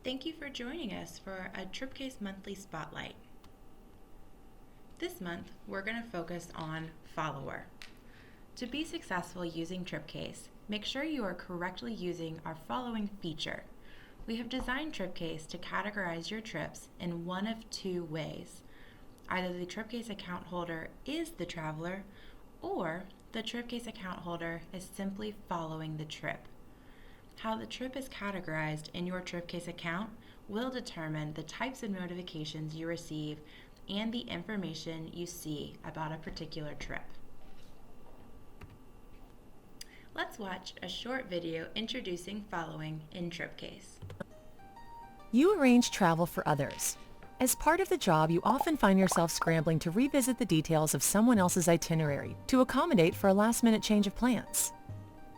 Thank you for joining us for a TripCase Monthly Spotlight. This month, we're going to focus on follower. To be successful using TripCase, make sure you are correctly using our following feature. We have designed TripCase to categorize your trips in one of two ways. Either the TripCase account holder is the traveler, or the TripCase account holder is simply following the trip. How the trip is categorized in your TripCase account will determine the types of notifications you receive and the information you see about a particular trip. Let's watch a short video introducing following in TripCase. You arrange travel for others. As part of the job, you often find yourself scrambling to revisit the details of someone else's itinerary to accommodate for a last-minute change of plans.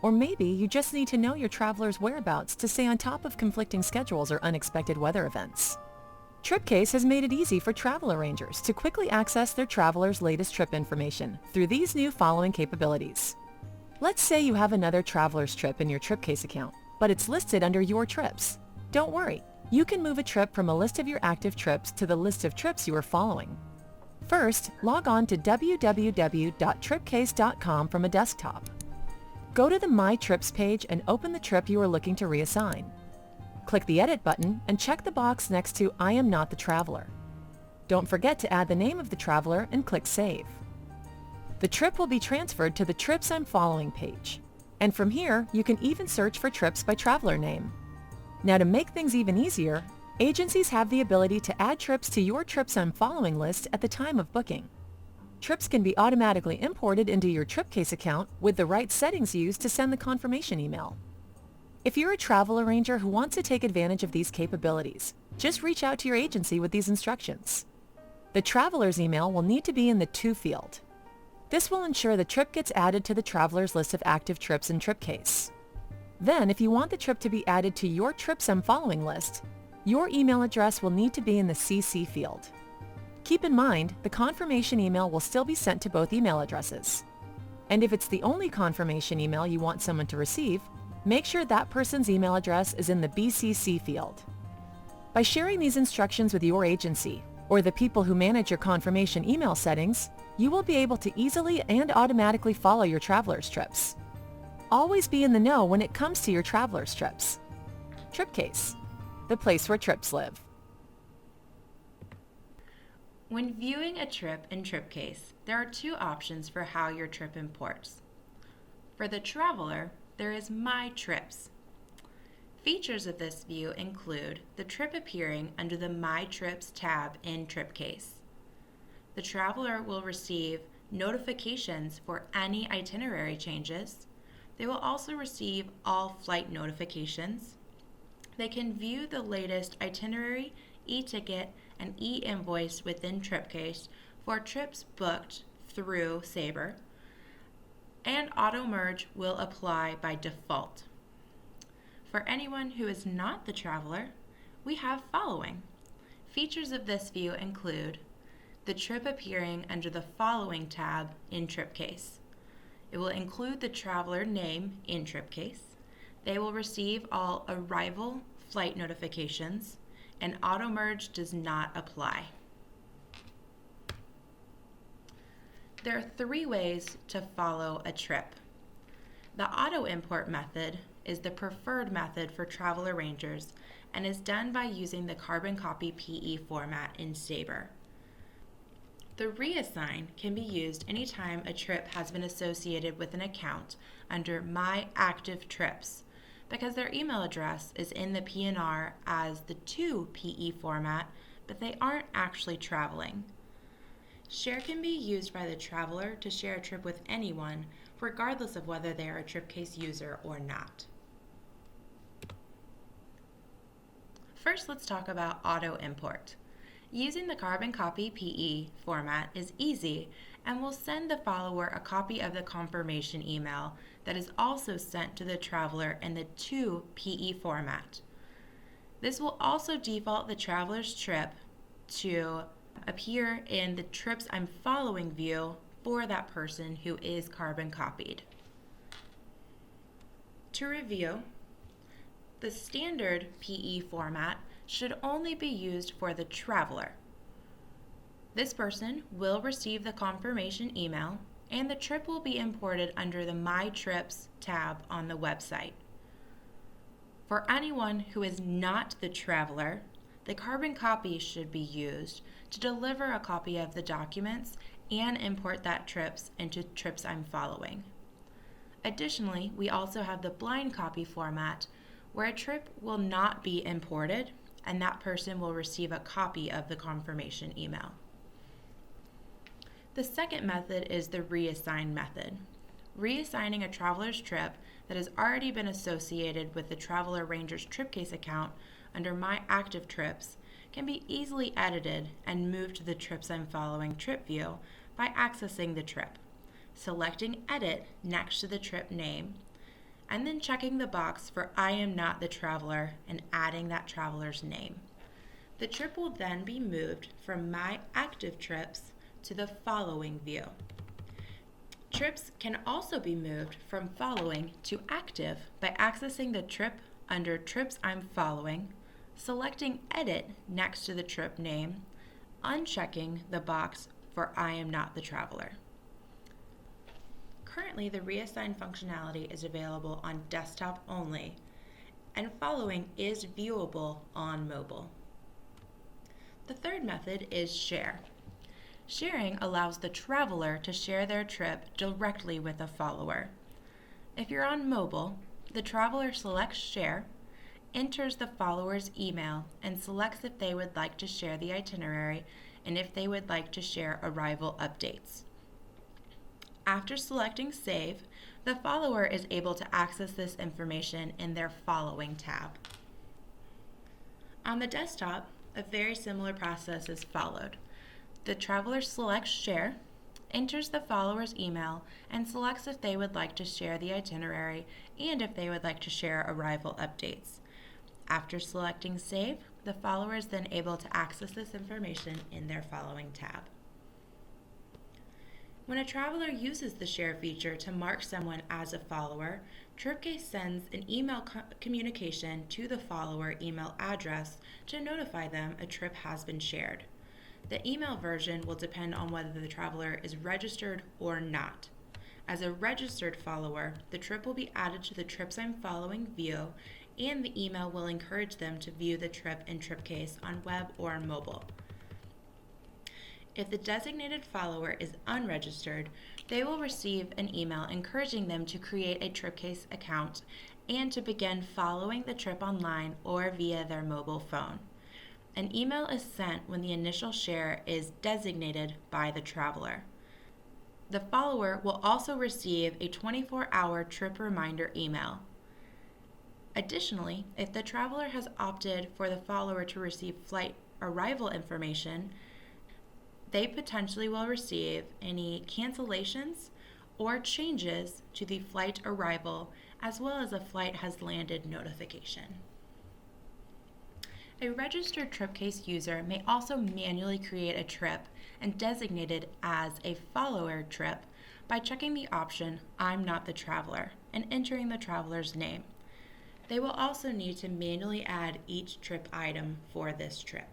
Or maybe you just need to know your traveler's whereabouts to stay on top of conflicting schedules or unexpected weather events. TripCase has made it easy for travel arrangers to quickly access their traveler's latest trip information through these new following capabilities. Let's say you have another traveler's trip in your TripCase account, but it's listed under your trips. Don't worry, you can move a trip from a list of your active trips to the list of trips you are following. First, log on to www.tripcase.com from a desktop. Go to the My Trips page and open the trip you are looking to reassign. Click the Edit button and check the box next to I am not the traveler. Don't forget to add the name of the traveler and click Save. The trip will be transferred to the Trips I'm Following page. And from here, you can even search for trips by traveler name. Now to make things even easier, agencies have the ability to add trips to your Trips I'm Following list at the time of booking. Trips can be automatically imported into your TripCase account with the right settings used to send the confirmation email. If you're a travel arranger who wants to take advantage of these capabilities, just reach out to your agency with these instructions. The traveler's email will need to be in the To field. This will ensure the trip gets added to the traveler's list of active trips in TripCase. Then, if you want the trip to be added to your Trips I'm Following list, your email address will need to be in the CC field. Keep in mind, the confirmation email will still be sent to both email addresses. And if it's the only confirmation email you want someone to receive, make sure that person's email address is in the BCC field. By sharing these instructions with your agency, or the people who manage your confirmation email settings, you will be able to easily and automatically follow your traveler's trips. Always be in the know when it comes to your traveler's trips. TripCase, the place where trips live. When viewing a trip in TripCase, there are two options for how your trip imports. For the traveler, there is My Trips. Features of this view include the trip appearing under the My Trips tab in TripCase. The traveler will receive notifications for any itinerary changes. They will also receive all flight notifications. They can view the latest itinerary, e-ticket, and e-invoice within TripCase for trips booked through Sabre, and auto merge will apply by default. For anyone who is not the traveler, we have following. Features of this view include the trip appearing under the Following tab in TripCase. It will include the traveler name in TripCase. They will receive all arrival flight notifications, and auto merge does not apply. There are three ways to follow a trip. The auto import method is the preferred method for travel arrangers and is done by using the carbon copy PE format in Sabre. The reassign can be used anytime a trip has been associated with an account under My Active Trips, because their email address is in the PNR as the To PE format, but they aren't actually traveling. Share can be used by the traveler to share a trip with anyone, regardless of whether they are a TripCase user or not. First, let's talk about auto import. Using the carbon copy PE format is easy and will send the follower a copy of the confirmation email that is also sent to the traveler in the To PE format. This will also default the traveler's trip to appear in the Trips I'm Following view for that person who is carbon copied. To review, the standard PE format should only be used for the traveler. This person will receive the confirmation email, and the trip will be imported under the My Trips tab on the website. For anyone who is not the traveler, the carbon copy should be used to deliver a copy of the documents and import that trips into Trips I'm Following. Additionally, we also have the blind copy format where a trip will not be imported and that person will receive a copy of the confirmation email. The second method is the reassign method. Reassigning a traveler's trip that has already been associated with the Travel Arranger's TripCase account under My Active Trips can be easily edited and moved to the Trips I'm Following trip view by accessing the trip, selecting Edit next to the trip name, and then checking the box for I am not the traveler and adding that traveler's name. The trip will then be moved from My Active Trips to the Following view. Trips can also be moved from Following to Active by accessing the trip under Trips I'm Following, selecting Edit next to the trip name, unchecking the box for I am not the traveler. Currently, the reassign functionality is available on desktop only, and Following is viewable on mobile. The third method is share. Sharing allows the traveler to share their trip directly with a follower. If you're on mobile, the traveler selects Share, enters the follower's email, and selects if they would like to share the itinerary and if they would like to share arrival updates. After selecting Save, the follower is able to access this information in their Following tab. On the desktop, a very similar process is followed. The traveler selects Share, enters the follower's email, and selects if they would like to share the itinerary and if they would like to share arrival updates. After selecting Save, the follower is then able to access this information in their Following tab. When a traveler uses the Share feature to mark someone as a follower, TripCase sends an email communication to the follower email address to notify them a trip has been shared. The email version will depend on whether the traveler is registered or not. As a registered follower, the trip will be added to the Trips I'm Following view, and the email will encourage them to view the trip in TripCase on web or on mobile. If the designated follower is unregistered, they will receive an email encouraging them to create a TripCase account and to begin following the trip online or via their mobile phone. An email is sent when the initial share is designated by the traveler. The follower will also receive a 24-hour trip reminder email. Additionally, if the traveler has opted for the follower to receive flight arrival information, they potentially will receive any cancellations or changes to the flight arrival, as well as a flight has landed notification. A registered TripCase user may also manually create a trip and designate it as a follower trip by checking the option I'm not the traveler and entering the traveler's name. They will also need to manually add each trip item for this trip.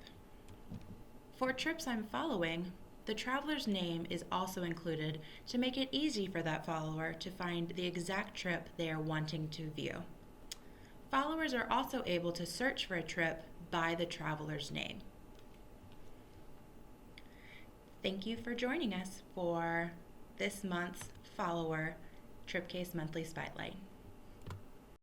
For Trips I'm Following, the traveler's name is also included to make it easy for that follower to find the exact trip they are wanting to view. Followers are also able to search for a trip by the traveler's name. Thank you for joining us for this month's follower TripCase Monthly Spotlight.